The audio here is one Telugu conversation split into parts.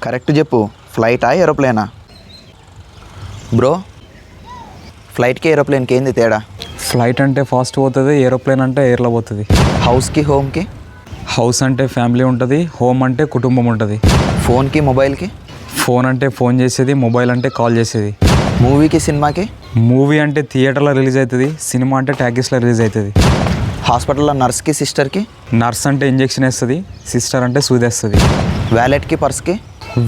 కరెక్ట్ చెప్పు, ఫ్లైటా ఏరోప్లేనా? బ్రో, ఫ్లైట్కి ఏరోప్లేన్కి ఏంది తేడా? ఫ్లైట్ అంటే ఫాస్ట్ పోతుంది, ఏరోప్లేన్ అంటే ఎయిర్లో పోతుంది. హౌస్కి హోమ్కి? హౌస్ అంటే ఫ్యామిలీ ఉంటుంది, హోమ్ అంటే కుటుంబం ఉంటుంది. ఫోన్కి మొబైల్కి? ఫోన్ అంటే ఫోన్ చేసేది, మొబైల్ అంటే కాల్ చేసేది. మూవీకి సినిమాకి? మూవీ అంటే థియేటర్లో రిలీజ్ అవుతుంది, సినిమా అంటే టాకీస్లో రిలీజ్ అవుతుంది. హాస్పిటల్లో నర్స్కి సిస్టర్కి? నర్స్ అంటే ఇంజెక్షన్ వేస్తుంది, సిస్టర్ అంటే సూది వేస్తుంది. వ్యాలెట్కి పర్స్కి?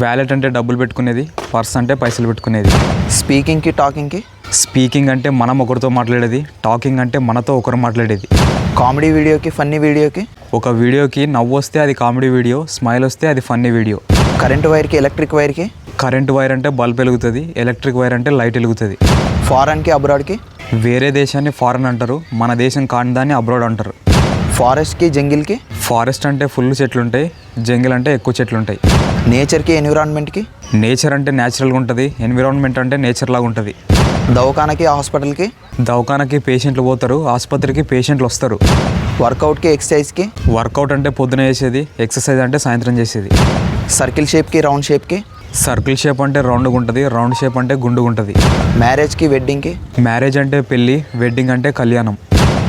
వ్యాలెట్ అంటే డబ్బులు పెట్టుకునేది, పర్స్ అంటే పైసలు పెట్టుకునేది. స్పీకింగ్కి టాకింగ్కి? స్పీకింగ్ అంటే మనం ఒకరితో మాట్లాడేది, టాకింగ్ అంటే మనతో ఒకరు మాట్లాడేది. కామెడీ వీడియోకి ఫన్నీ వీడియోకి? ఒక వీడియోకి నవ్వు వస్తే అది కామెడీ వీడియో, స్మైల్ వస్తే అది ఫన్నీ వీడియో. కరెంట్ వైర్కి ఎలక్ట్రిక్ వైర్కి? కరెంట్ వైర్ అంటే బల్బ్ వెలుగుతుంది, ఎలక్ట్రిక్ వైర్ అంటే లైట్ వెలుగుతుంది. ఫారెన్కి అబ్రాడ్కి? వేరే దేశాన్ని ఫారెన్ అంటారు, మన దేశం కాని దాన్ని అబ్రాడ్ అంటారు. ఫారెస్ట్కి జంగిల్కి? ఫారెస్ట్ అంటే ఫుల్ చెట్లు ఉంటాయి, జంగిల్ అంటే ఎక్కువ చెట్లు ఉంటాయి. నేచర్కి ఎన్విరాన్మెంట్కి? నేచర్ అంటే న్యాచురల్గా ఉంటుంది, ఎన్విరాన్మెంట్ అంటే నేచర్ లాగా ఉంటుంది. దవాఖానకి హాస్పిటల్కి? దవాఖానకి పేషెంట్లు పోతారు, ఆసుపత్రికి పేషెంట్లు వస్తారు. వర్కౌట్కి ఎక్సర్సైజ్కి? వర్కౌట్ అంటే పొద్దున చేసేది, ఎక్సర్సైజ్ అంటే సాయంత్రం చేసేది. సర్కిల్ షేప్కి రౌండ్ షేప్కి? సర్కిల్ షేప్ అంటే రౌండ్గా ఉంటుంది, రౌండ్ షేప్ అంటే గుండుగా ఉంటుంది. మ్యారేజ్కి వెడ్డింగ్కి? మ్యారేజ్ అంటే పెళ్ళి, వెడ్డింగ్ అంటే కళ్యాణం.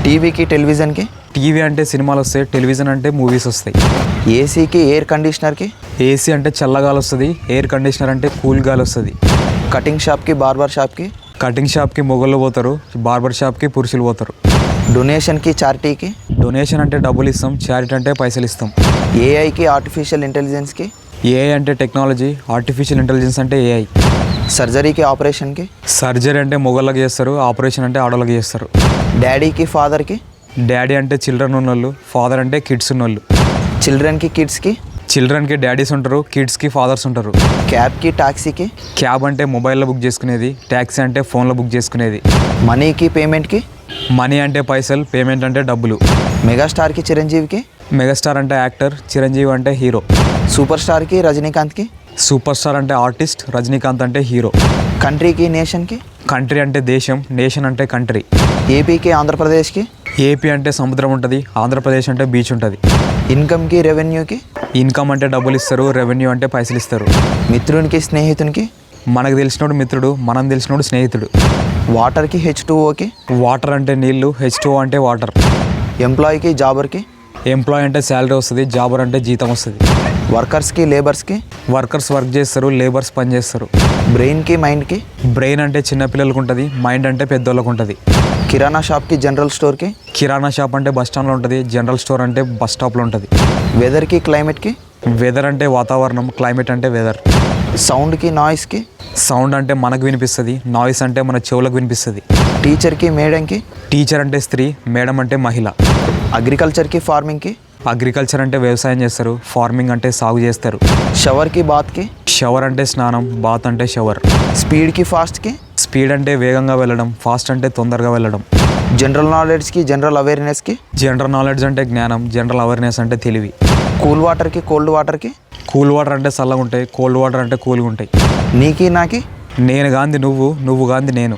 టీవీకి టెలివిజన్కి? టీవీ అంటే సినిమాలు వస్తాయి, టెలివిజన్ అంటే మూవీస్ వస్తాయి. ఏసీకి ఎయిర్ కండిషనర్కి? ఏసీ అంటే చల్లగాలి వస్తుంది, ఎయిర్ కండిషనర్ అంటే కూల్ గాలి వస్తుంది. కటింగ్ షాప్కి బార్బర్ షాప్కి? కటింగ్ షాప్కి మొగళ్ళు పోతారు, బార్బర్ షాప్కి పురుషులు పోతారు. డొనేషన్కి చారిటీకి? డొనేషన్ అంటే డబ్బులు ఇస్తాం, చారిటీ అంటే పైసలు ఇస్తాం. ఏఐకి ఆర్టిఫిషియల్ ఇంటెలిజెన్స్కి? ఏఐ అంటే టెక్నాలజీ, ఆర్టిఫిషియల్ ఇంటెలిజెన్స్ అంటే ఏఐ. సర్జరీకి ఆపరేషన్కి? సర్జరీ అంటే మొగళ్ళకి చేస్తారు, ఆపరేషన్ అంటే ఆడవాళ్ళకి చేస్తారు. డాడీకి ఫాదర్కి? డాడీ అంటే చిల్డ్రన్ ఉన్నోళ్ళు, ఫాదర్ అంటే కిడ్స్ ఉన్నోళ్ళు. చిల్డ్రన్కి కిడ్స్కి? చిల్డ్రన్కి డాడీస్ ఉంటారు, కిడ్స్కి ఫాదర్స్ ఉంటారు. క్యాబ్కి టాక్సీకి? క్యాబ్ అంటే మొబైల్లో బుక్ చేసుకునేది, ట్యాక్సీ అంటే ఫోన్లో బుక్ చేసుకునేది. మనీకి పేమెంట్కి? మనీ అంటే పైసలు, పేమెంట్ అంటే డబ్బులు. మెగాస్టార్కి చిరంజీవికి? మెగాస్టార్ అంటే యాక్టర్, చిరంజీవి అంటే హీరో. సూపర్ స్టార్కి రజనీకాంత్కి? సూపర్ స్టార్ అంటే ఆర్టిస్ట్, రజనీకాంత్ అంటే హీరో. కంట్రీకి నేషన్కి? కంట్రీ అంటే దేశం, నేషన్ అంటే కంట్రీ. ఏపీకి ఆంధ్రప్రదేశ్కి? ఏపీ అంటే సముద్రం ఉంటుంది, ఆంధ్రప్రదేశ్ అంటే బీచ్ ఉంటుంది. ఇన్కమ్కి రెవెన్యూకి? ఇన్కమ్ అంటే డబ్బులు ఇస్తారు, రెవెన్యూ అంటే పైసలు ఇస్తారు. మిత్రునికి స్నేహితునికి? మనకు తెలిసినోడు మిత్రుడు, మనం తెలిసినోడు స్నేహితుడు. వాటర్కి H2Oకి? వాటర్ అంటే నీళ్లు, H2O అంటే వాటర్. ఎంప్లాయీకి జాబర్కి? ఎంప్లాయ్ అంటే శాలరీ వస్తుంది, జాబర్ అంటే జీతం వస్తుంది. వర్కర్స్కి లేబర్స్కి? వర్కర్స్ వర్క్ చేస్తారు, లేబర్స్ పని చేస్తారు. బ్రెయిన్కి మైండ్కి? బ్రెయిన్ అంటే చిన్నపిల్లలకు ఉంటుంది, మైండ్ అంటే పెద్దోళ్ళకు ఉంటుంది. కిరాణా షాప్కి జనరల్ స్టోర్కి? కిరాణా షాప్ అంటే బస్ స్టాండ్లో ఉంటుంది, జనరల్ స్టోర్ అంటే బస్ స్టాప్లో ఉంటుంది. వెదర్కి క్లైమేట్కి? వెదర్ అంటే వాతావరణం, క్లైమేట్ అంటే వెదర్. సౌండ్కి నాయిస్కి? సౌండ్ అంటే మనకు వినిపిస్తుంది, నాయిస్ అంటే మన చెవులకు వినిపిస్తుంది. టీచర్కి మేడంకి? టీచర్ అంటే స్త్రీ, మేడం అంటే మహిళ. అగ్రికల్చర్కి ఫార్మింగ్కి? అగ్రికల్చర్ అంటే వ్యవసాయం చేస్తారు, ఫార్మింగ్ అంటే సాగు చేస్తారు. షవర్కి బాత్కి? షవర్ అంటే స్నానం, బాత్ అంటే షవర్. స్పీడ్కి ఫాస్ట్కి? స్పీడ్ అంటే వేగంగా వెళ్ళడం, ఫాస్ట్ అంటే తొందరగా వెళ్ళడం. జనరల్ నాలెడ్జ్కి జనరల్ అవేర్నెస్కి? జనరల్ నాలెడ్జ్ అంటే జ్ఞానం, జనరల్ అవేర్నెస్ అంటే తెలివి. కూల్ వాటర్కి కోల్డ్ వాటర్కి? కూల్ వాటర్ అంటే చల్లగా ఉంటాయి, కోల్డ్ వాటర్ అంటే కూల్గా ఉంటాయి. నీకి నాకి? నేను గాంధీ నువ్వు, నువ్వు గాంధీ నేను.